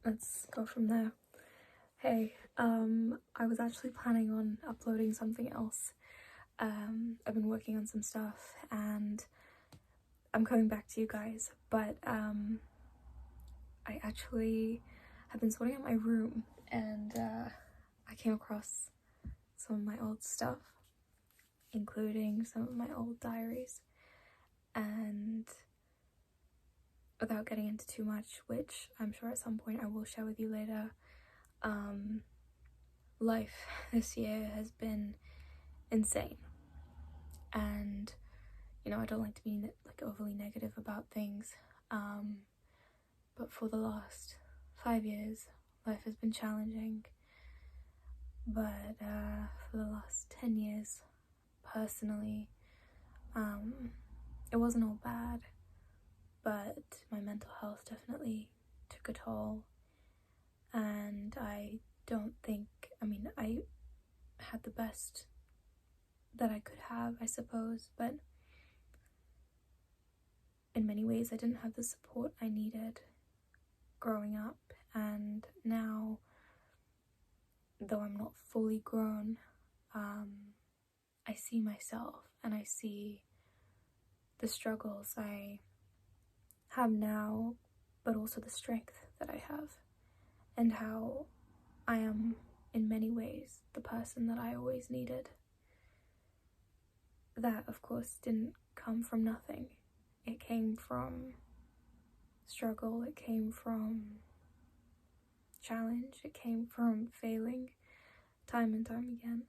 let's go from there. Hey, I was actually planning on uploading something else. I've been working on some stuff and I'm coming back to you guys, but I actually have been sorting out my room and I came across some of my old stuff, including some of my old diaries, and without getting into too much, which I'm sure at some point I will share with you later, life this year has been insane. And you know, I don't like to be like overly negative about things, but for the last 5 years life has been challenging, but for the last 10 years personally, it wasn't all bad, but my mental health definitely took a toll. And I had the best that I could have, I suppose, but in many ways I didn't have the support I needed growing up. And now, though I'm not fully grown, I see myself and I see the struggles I have now, but also the strength that I have, and how I am in many ways the person that I always needed. That, of course, didn't come from nothing. It came from struggle, it came from challenge, it came from failing time and time again.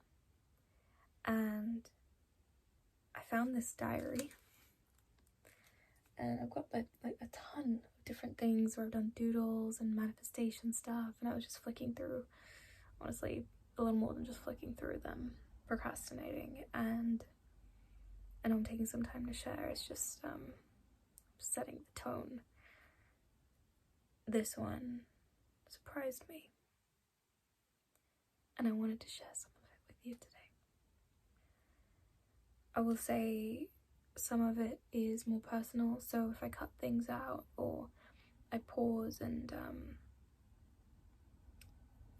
And I found this diary, and I've got like a ton of different things where I've done doodles and manifestation stuff, and I was just flicking through, honestly, a little more than just flicking through them, procrastinating, and I'm taking some time to share. It's just setting the tone. This one surprised me, and I wanted to share some of it with you today. I will say some of it is more personal, so if I cut things out or I pause and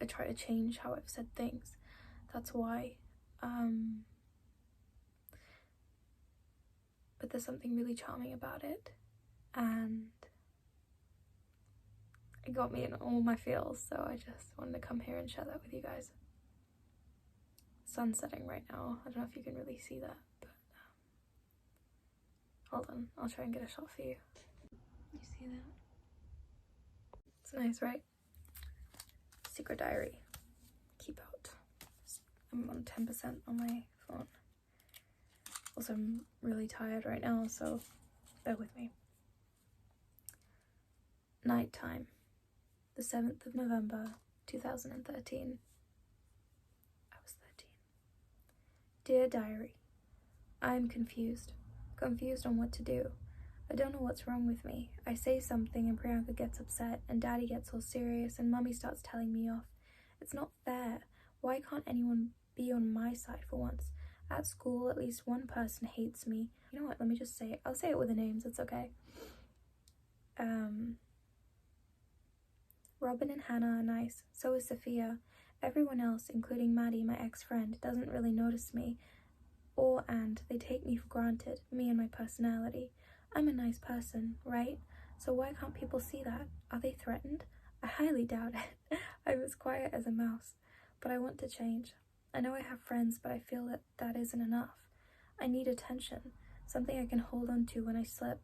I try to change how I've said things, that's why. But there's something really charming about it, and it got me in all my feels, so I just wanted to come here and share that with you guys. Sun's setting right now. I don't know if you can really see that, but hold on, I'll try and get a shot for you. You see that? It's nice, right? Secret diary. Keep out. I'm on 10% on my phone. Also, I'm really tired right now, so bear with me. Nighttime, the 7th of November, 2013. I was 13. Dear Diary, I am confused on what to do. I don't know what's wrong with me. I say something and Priyanka gets upset, and Daddy gets all serious, and Mummy starts telling me off. It's not fair. Why can't anyone be on my side for once? At school, at least one person hates me. You know what, let me just say it. I'll say it with the names, it's okay. Robin and Hannah are nice, so is Sophia. Everyone else, including Maddie, my ex-friend, doesn't really notice me, and they take me for granted, me and my personality. I'm a nice person, right? So why can't people see that? Are they threatened? I highly doubt it. I'm as quiet as a mouse, but I want to change. I know I have friends, but I feel that isn't enough. I need attention, something I can hold on to when I slip.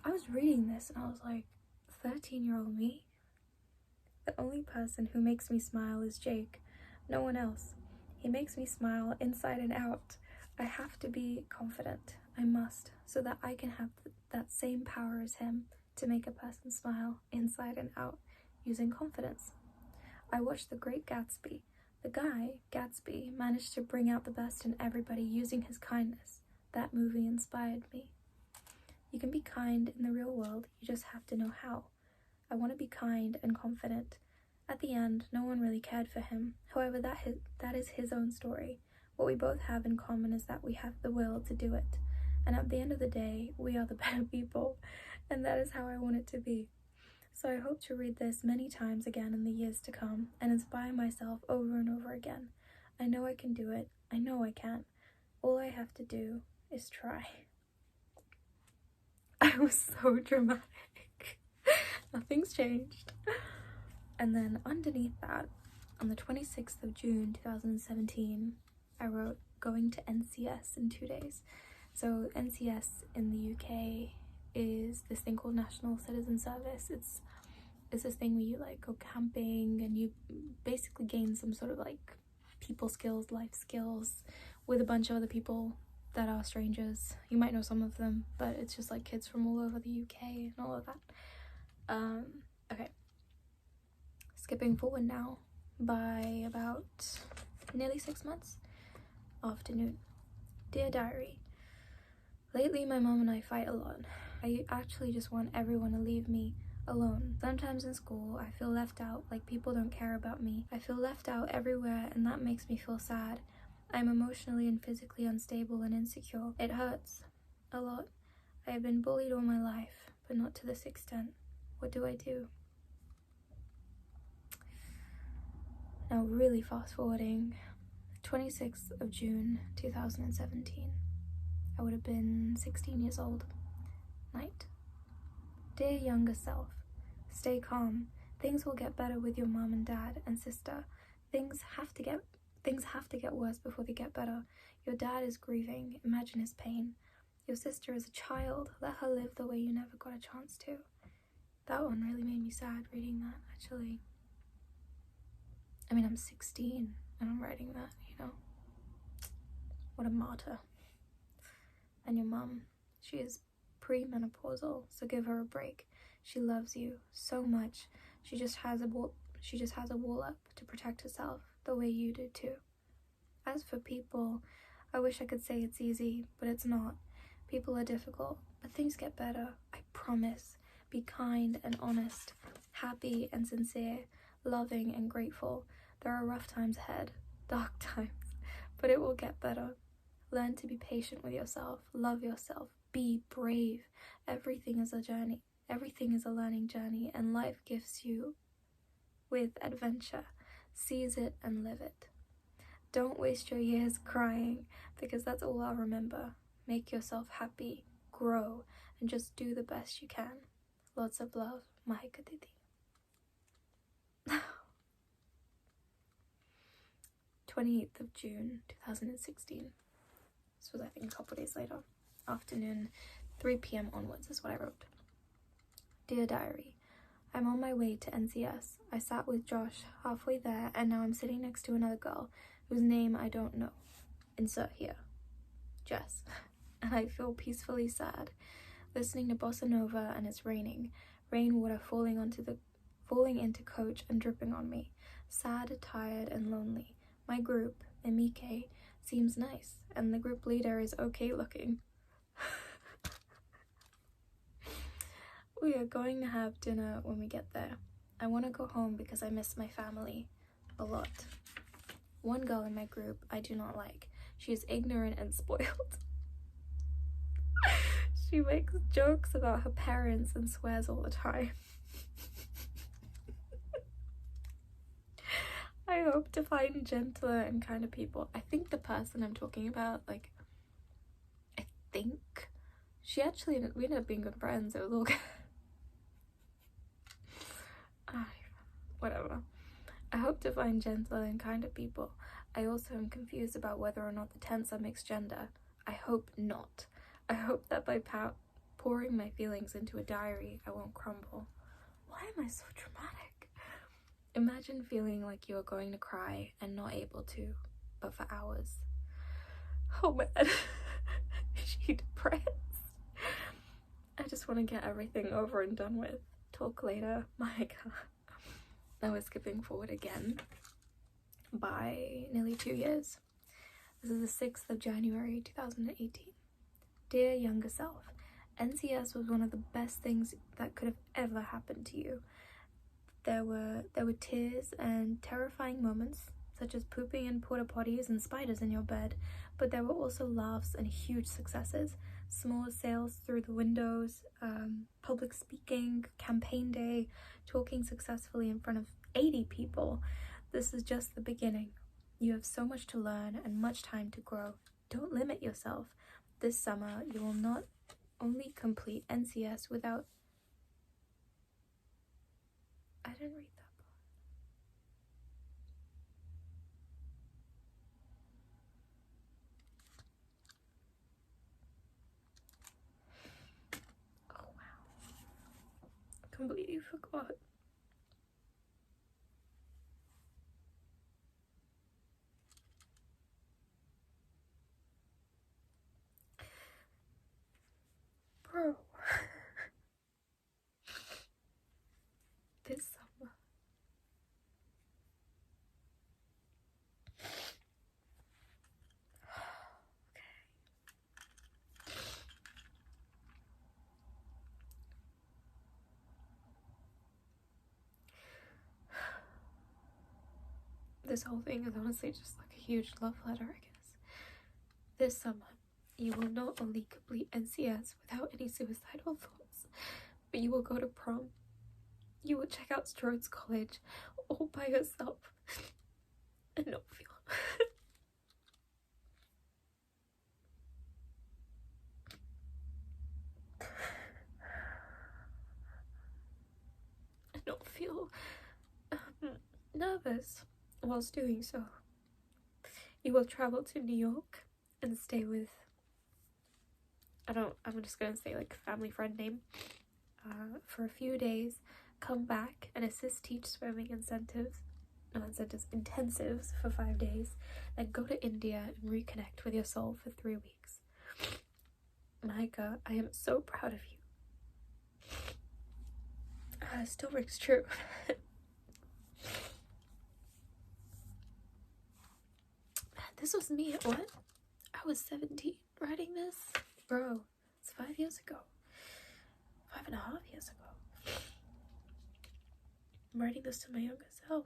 I was reading this and I was like, 13-year-old me? The only person who makes me smile is Jake, no one else. He makes me smile inside and out. I have to be confident. I must, so that I can have that same power as him to make a person smile inside and out using confidence. I watched The Great Gatsby. The guy, Gatsby, managed to bring out the best in everybody using his kindness. That movie inspired me. You can be kind in the real world, you just have to know how. I want to be kind and confident. At the end, no one really cared for him. However, that is his own story. What we both have in common is that we have the will to do it. And at the end of the day, we are the better people. And that is how I want it to be. So I hope to read this many times again in the years to come and inspire myself over and over again. I know I can do it. I know I can. All I have to do is try. I was so dramatic. Nothing's changed. And then underneath that, on the 26th of June 2017, I wrote, going to NCS in 2 days. So NCS in the UK is this thing called National Citizen Service. It's this thing where you like go camping and you basically gain some sort of like people skills, life skills with a bunch of other people that are strangers. You might know some of them, but it's just like kids from all over the UK and all of that. Okay, skipping forward now by about nearly 6 months. Afternoon. Dear Diary, lately my mom and I fight a lot. I actually just want everyone to leave me alone. Sometimes in school I feel left out, like people don't care about me. I feel left out everywhere and that makes me feel sad. I'm emotionally and physically unstable and insecure. It hurts a lot. I have been bullied all my life, but not to this extent. What do I do? Now really fast forwarding, 26th of June 2017. I would have been 16 years old. Night. Dear younger self, stay calm. Things will get better with your mom and dad and sister. Things have to get worse before they get better. Your dad is grieving. Imagine his pain. Your sister is a child. Let her live the way you never got a chance to. That one really made me sad reading that, actually. I mean, I'm 16 and I'm writing that, you know. What a martyr. And your mum, she is premenopausal, so give her a break. She loves you so much. She just has a wall up to protect herself the way you do too. As for people, I wish I could say it's easy, but it's not. People are difficult, but things get better. I promise. Be kind and honest, happy and sincere, loving and grateful. There are rough times ahead, dark times, but it will get better. Learn to be patient with yourself, love yourself, be brave. Everything is a journey. Everything is a learning journey, and life gifts you with adventure. Seize it and live it. Don't waste your years crying, because that's all I'll remember. Make yourself happy, grow, and just do the best you can. Lots of love, Mahika Didi. 28th of June 2016. This was, I think, a couple days later. Afternoon, 3 p.m. onwards is what I wrote. Dear Diary, I'm on my way to NCS. I sat with Josh halfway there, and now I'm sitting next to another girl whose name I don't know. Insert here. Jess. And I feel peacefully sad, listening to Bossa Nova and it's raining. Rainwater falling into coach and dripping on me. Sad, tired, and lonely. My group, Mahika, seems nice, and the group leader is okay looking. We are going to have dinner when we get there. I want to go home because I miss my family a lot. One girl in my group I do not like. She is ignorant and spoiled. She makes jokes about her parents and swears all the time. I hope to find gentler and kinder people. I think the person I'm talking about, like, I think we ended up being good friends. It was all good. Whatever. I hope to find gentler and kinder people. I also am confused about whether or not the tense are mixed gender. I hope not. I hope that by pouring my feelings into a diary, I won't crumble. Why am I so dramatic? Imagine feeling like you are going to cry and not able to, but for hours. Oh man, is she depressed? I just want to get everything over and done with. Talk later, Mahika. Now we're skipping forward again by nearly 2 years. This is the 6th of January 2018. Dear younger self, NCS was one of the best things that could have ever happened to you. There were tears and terrifying moments, such as pooping in porta potties and spiders in your bed, but there were also laughs and huge successes. Small sales through the windows, public speaking, campaign day, talking successfully in front of 80 people. This is just the beginning. You have so much to learn and much time to grow. Don't limit yourself. This summer, you will not only complete NCS without... I didn't read that part. Oh wow. Completely forgot. Bro. This summer. This whole thing is honestly just like a huge love letter, I guess. This summer, you will not only complete NCS without any suicidal thoughts, but you will go to prom. You will check out Strode's College all by yourself and not feel... and not feel nervous whilst doing so. You will travel to New York and stay with... I'm just gonna say like family friend name. For a few days, come back and assist teach swimming intensives for 5 days, then go to India and reconnect with your soul for 3 weeks. Mahika, I am so proud of you. Still rings true. This was me at what? I was 17 writing this? Bro, it's 5 years ago. 5.5 years ago. I'm writing this to my younger self.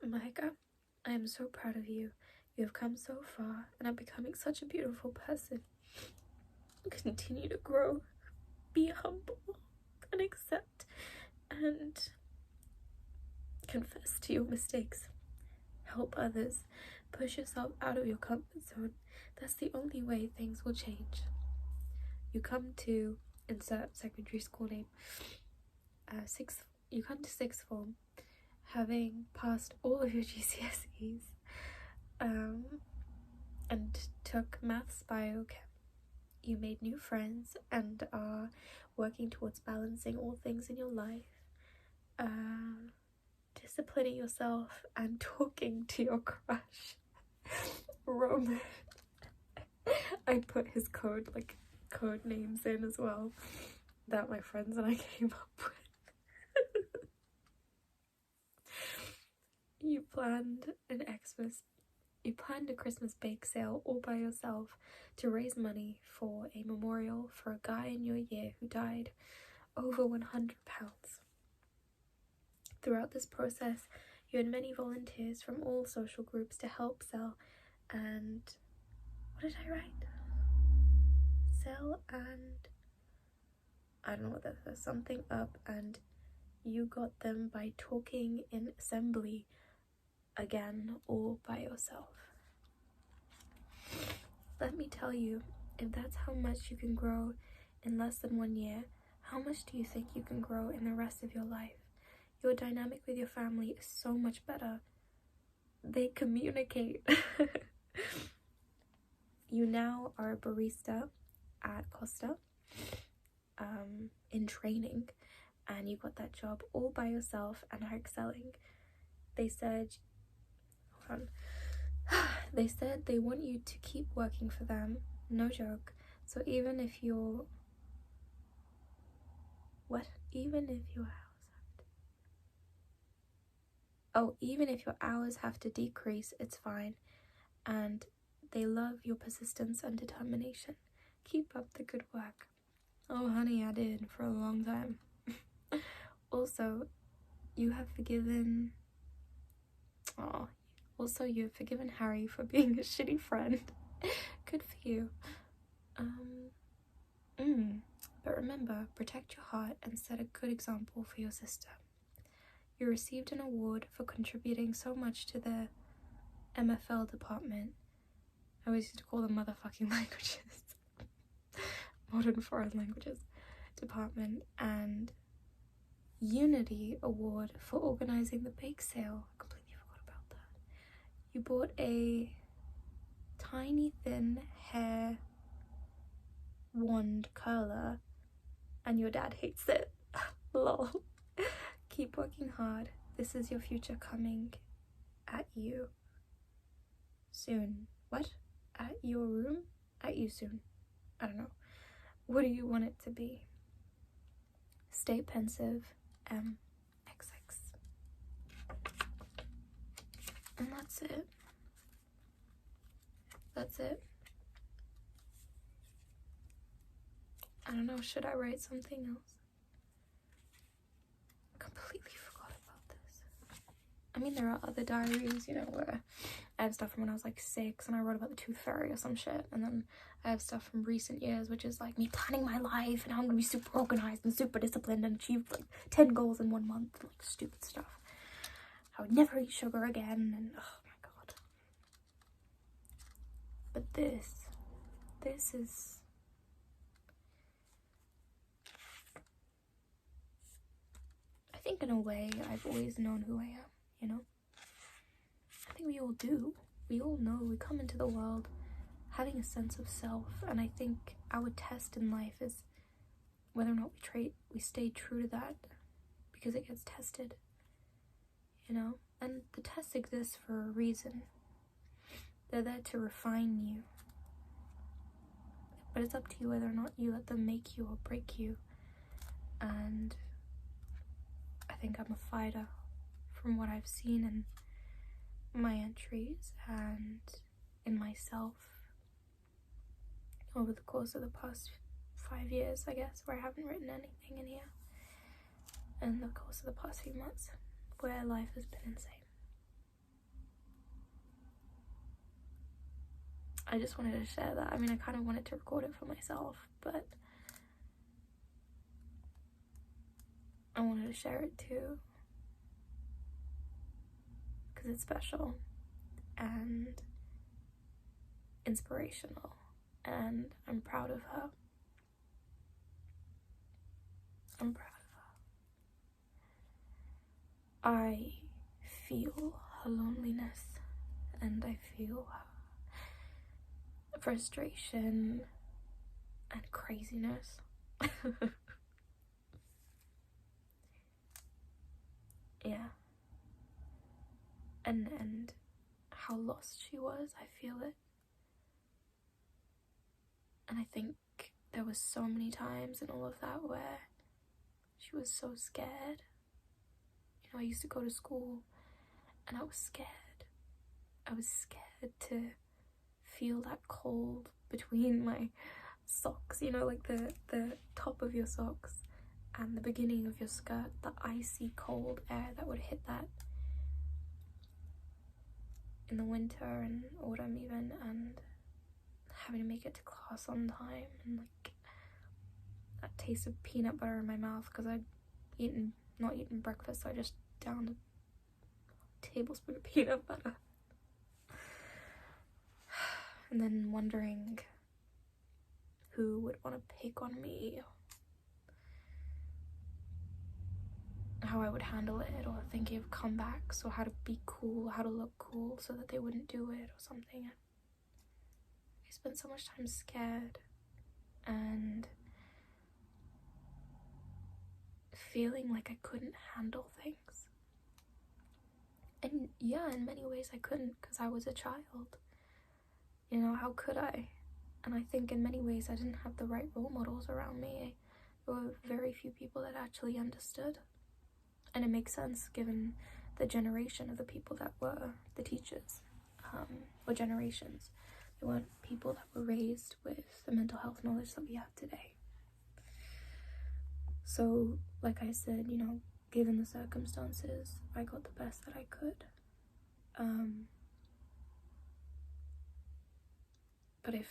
Mahika, I am so proud of you. You have come so far and are becoming such a beautiful person. Continue to grow. Be humble and accept and confess to your mistakes. Help others. Push yourself out of your comfort zone. That's the only way things will change. You come to insert secondary school name. You come to sixth form, having passed all of your GCSEs, and took maths, bio, chem. You made new friends and are working towards balancing all things in your life, disciplining yourself and talking to your crush, Roman. I put his code names in as well that my friends and I came up with. You planned a Christmas bake sale all by yourself to raise money for a memorial for a guy in your year who died. Over £100. Throughout this process, you had many volunteers from all social groups to help sell and... what did I write? Sell and... I don't know what that is. Something up, and you got them by talking in assembly again all by yourself. Let me tell you, if that's how much you can grow in less than 1 year, how much do you think you can grow in the rest of your life? Your dynamic with your family is so much better. They communicate. You now are a barista at Costa, in training, and you got that job all by yourself and are excelling. They said, hold on. They said they want you to keep working for them, no joke. So even if your hours have to decrease, it's fine. And they love your persistence and determination. Keep up the good work. Oh honey, I did for a long time. Also, you have forgiven Oh, also you've forgiven Harry for being a shitty friend. Good for you. But remember, protect your heart and set a good example for your sister. You received an award for contributing so much to the MFL department. I always used to call them motherfucking languages. Modern foreign languages department. And Unity Award for organizing the bake sale. I completely forgot about that. You bought a tiny thin hair wand curler and your dad hates it. Lol. Keep working hard. This is your future coming at you soon. What? At your room? At you soon. I don't know. What do you want it to be? Stay pensive. XX. And that's it. That's it. I don't know, should I write something else? Completely forgot about this. I mean, there are other diaries, you know, where I have stuff from when I was like 6 and I wrote about the tooth fairy or some shit. And then I have stuff from recent years, which is like me planning my life and how I'm gonna be super organized and super disciplined and achieve like 10 goals in 1 month, like stupid stuff. I would never eat sugar again, and oh my god. But this is, I think in a way I've always known who I am, you know? I think we all do. We all know, we come into the world having a sense of self, and I think our test in life is whether or not we stay true to that, because it gets tested, you know? And the tests exist for a reason. They're there to refine you. But it's up to you whether or not you let them make you or break you. And I think I'm a fighter from what I've seen in my entries and in myself over the course of the past 5 years, I guess, where I haven't written anything in here, and the course of the past few months where life has been insane. I just wanted to share that. I mean, I kind of wanted to record it for myself, but I wanted to share it too, because it's special and inspirational, and I'm proud of her. I'm proud of her. I feel her loneliness, and I feel her frustration and craziness. Yeah. And how lost she was, I feel it. And I think there was so many times in all of that where she was so scared. You know, I used to go to school and I was scared. I was scared to feel that cold between my socks, you know, like the top of your socks and the beginning of your skirt, the icy cold air that would hit that in the winter and autumn even, and having to make it to class on time, and like that taste of peanut butter in my mouth because I'd not eaten breakfast, so I just downed a tablespoon of peanut butter. And then wondering who would want to pick on me, how I would handle it, or thinking of comebacks, or how to be cool, how to look cool so that they wouldn't do it or something. I spent so much time scared and feeling like I couldn't handle things. And yeah, in many ways I couldn't, because I was a child. You know, how could I? And I think in many ways I didn't have the right role models around me. There were very few people that actually understood. And it makes sense given the generation of the people that were the teachers, or generations. They weren't people that were raised with the mental health knowledge that we have today. So, like I said, you know, given the circumstances, I got the best that I could. But if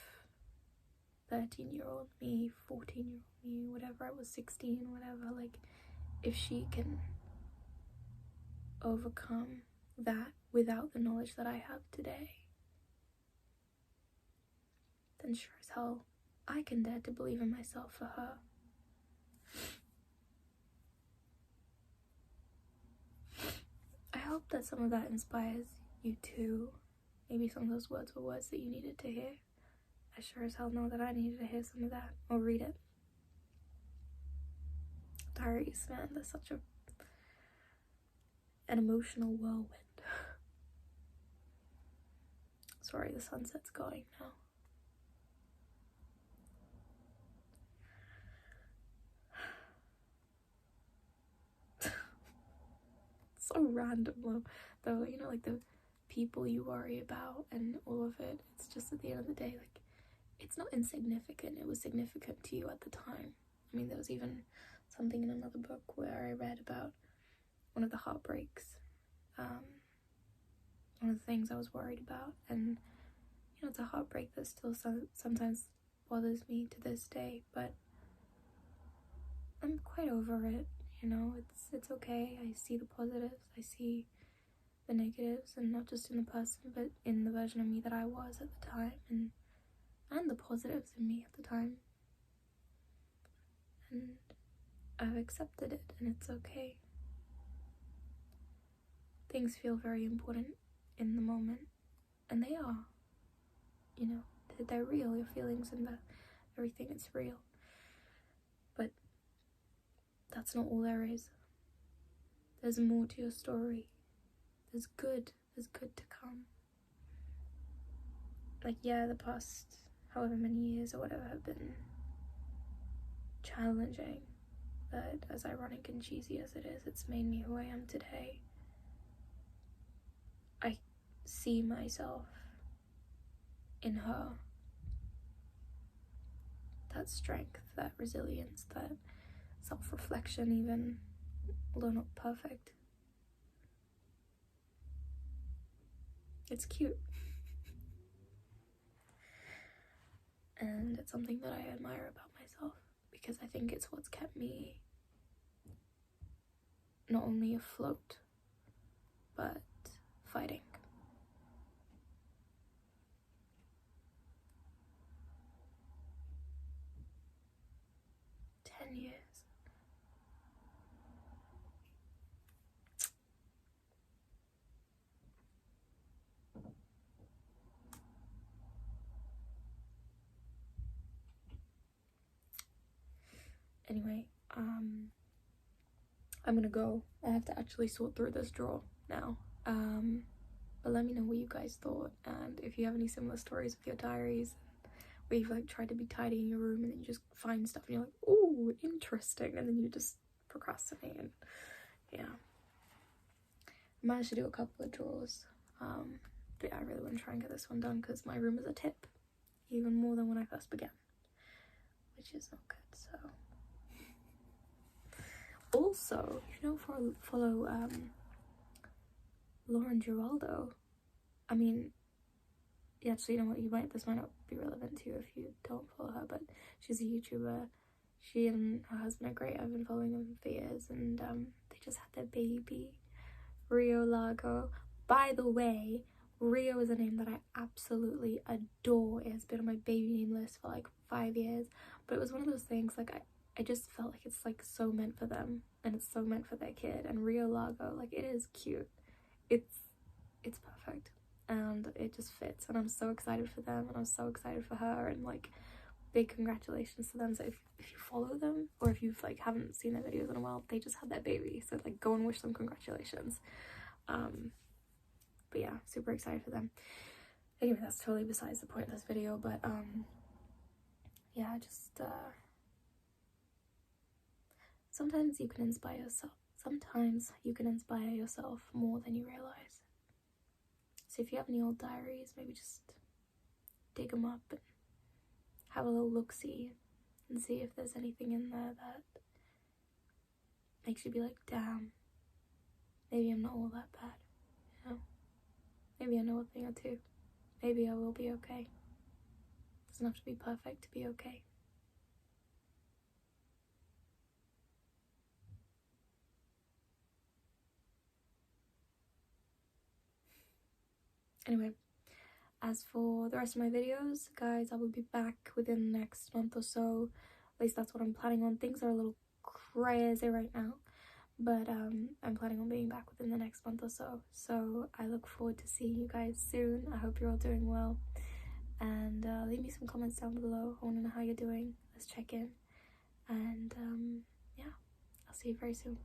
13-year-old me, 14-year-old me, whatever, I was 16, whatever, like, if she can overcome that without the knowledge that I have today, then sure as hell I can dare to believe in myself for her. I hope that some of that inspires you too. Maybe some of those words were words that you needed to hear. I sure as hell know that I needed to hear some of that, or read it. Diaries, man, they're such an emotional whirlwind. Sorry, the sunset's going now. So random though, you know, like the people you worry about and all of it. It's just at the end of the day, like, it's not insignificant. It was significant to you at the time. I mean, there was even something in another book where I read about one of the heartbreaks, one of the things I was worried about, and you know, it's a heartbreak that still sometimes bothers me to this day, but I'm quite over it. You know, it's okay. I see the positives, I see the negatives, and not just in the person, but in the version of me that I was at the time, and the positives in me at the time. And I've accepted it, and it's okay. Things feel very important in the moment, and they are. You know, they're real. Your feelings and everything, it's real. But that's not all there is. There's more to your story. There's good to come. Like, yeah, the past however many years or whatever have been challenging, but as ironic and cheesy as it is, it's made me who I am today. I see myself in her. That strength, that resilience, that self-reflection even, although not perfect. It's cute. And it's something that I admire about myself, because I think it's what's kept me not only afloat, but fighting. Years. Anyway, I'm gonna go. I have to actually sort through this drawer now. But let me know what you guys thought, and if you have any similar stories with your diaries where you've like tried to be tidy in your room and then you just find stuff and you're like, oh, interesting, and then you just procrastinate. And yeah, I managed to do a couple of drawers, but yeah, I really want to try and get this one done because my room is a tip, even more than when I first began, which is not good. So also, you know, follow Lauren Giraldo. I mean, yeah, so you know what, this might not be relevant to you if you don't follow her, but she's a YouTuber. She and her husband are great. I've been following them for years, and they just had their baby, Rio Lago. By the way, Rio is a name that I absolutely adore. It has been on my baby name list for like 5 years, but it was one of those things, like, I just felt like it's like so meant for them, and it's so meant for their kid. And Rio Lago, like, it is cute. It's perfect, and it just fits, and I'm so excited for them, and I'm so excited for her, and like, big congratulations to them. So if you follow them, or if you've like haven't seen their videos in a while, they just had their baby, so like, go and wish them congratulations. But yeah, super excited for them. Anyway, that's totally besides the point of this video, but yeah, just sometimes you can inspire yourself. Sometimes you can inspire yourself more than you realize. So if you have any old diaries, maybe just dig them up and have a little look-see and see if there's anything in there that makes you be like, damn, maybe I'm not all that bad, you know? Maybe I know a thing or two. Maybe I will be okay. Doesn't have to be perfect to be okay. Anyway, as for the rest of my videos, guys, I will be back within the next month or so. At least that's what I'm planning on. Things are a little crazy right now, but I'm planning on being back within the next month or so. So I look forward to seeing you guys soon. I hope you're all doing well, and leave me some comments down below. I want to know how you're doing. Let's check in, and yeah, I'll see you very soon.